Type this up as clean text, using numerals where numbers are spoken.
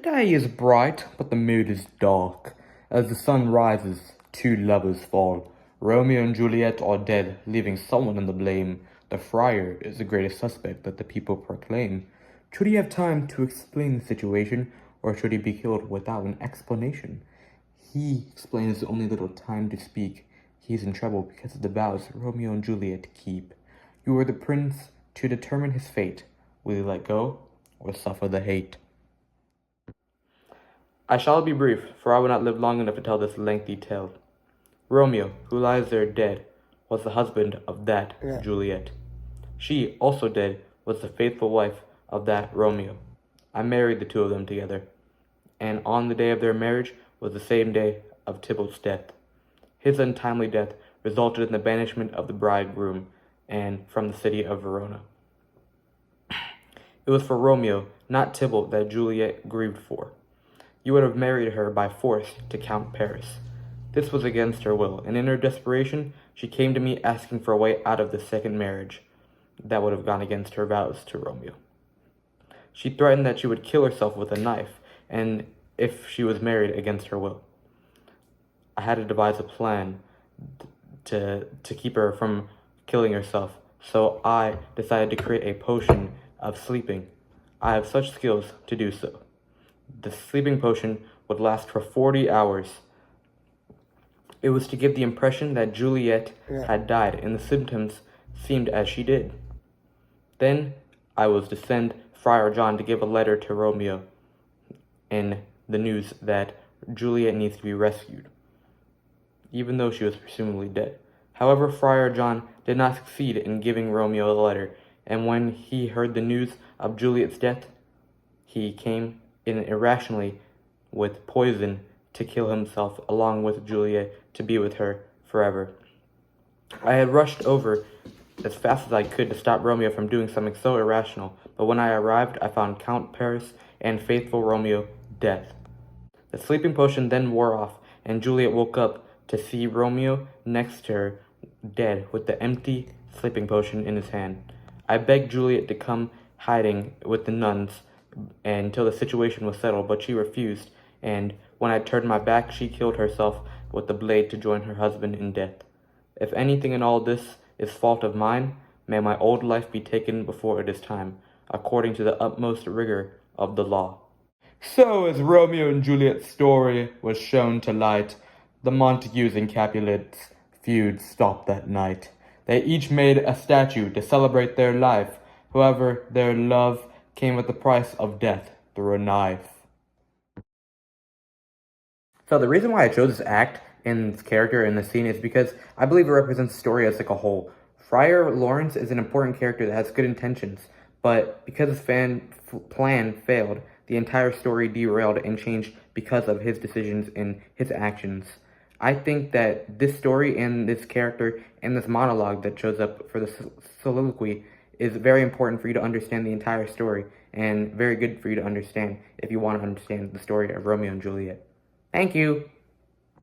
day is bright, but the mood is dark. As the sun rises, two lovers fall. Romeo and Juliet are dead, leaving someone in the blame. The friar is the greatest suspect that the people proclaim. Should he have time to explain the situation, or should he be killed without an explanation? He explains only little time to speak. He is in trouble because of the vows Romeo and Juliet keep. You are the prince to determine his fate. Will he let go, or suffer the hate? I shall be brief, for I will not live long enough to tell this lengthy tale. Romeo, who lies there dead, was the husband of that Juliet. She, also dead, was the faithful wife of that Romeo. I married the two of them together, and on the day of their marriage was the same day of Tybalt's death. His untimely death resulted in the banishment of the bridegroom and from the city of Verona. It was for Romeo, not Tybalt, that Juliet grieved for. You would have married her by force to Count Paris. This was against her will, and in her desperation, she came to me asking for a way out of the second marriage that would have gone against her vows to Romeo. She threatened that she would kill herself with a knife, and if she was married against her will. I had to devise a plan to keep her from killing herself, so I decided to create a potion of sleeping. I have such skills to do so. The sleeping potion would last for 40 hours. It was to give the impression that Juliet had died, and the symptoms seemed as she did. Then I was to send Friar John to give a letter to Romeo in the news that Juliet needs to be rescued, even though she was presumably dead. However, Friar John did not succeed in giving Romeo the letter, and when he heard the news of Juliet's death, he came in irrationally with poison to kill himself along with Juliet to be with her forever. I had rushed over as fast as I could to stop Romeo from doing something so irrational, but when I arrived, I found Count Paris and faithful Romeo dead. The sleeping potion then wore off, and Juliet woke up to see Romeo next to her, dead, with the empty sleeping potion in his hand. I begged Juliet to come hiding with the nuns until the situation was settled, but she refused, and when I turned my back, she killed herself with the blade to join her husband in death. If anything in all this is fault of mine, may my old life be taken before it is time, according to the utmost rigor of the law. So, as Romeo and Juliet's story was shown to light, the Montagues and Capulets' feud stopped that night. They each made a statue to celebrate their life. However, their love came at the price of death through a knife. So the reason why I chose this act and this character in this scene is because I believe it represents the story as like a whole. Friar Lawrence is an important character that has good intentions, but because his plan failed, the entire story derailed and changed because of his decisions and his actions. I think that this story and this character and this monologue that shows up for the soliloquy is very important for you to understand the entire story, and very good for you to understand if you want to understand the story of Romeo and Juliet. Thank you.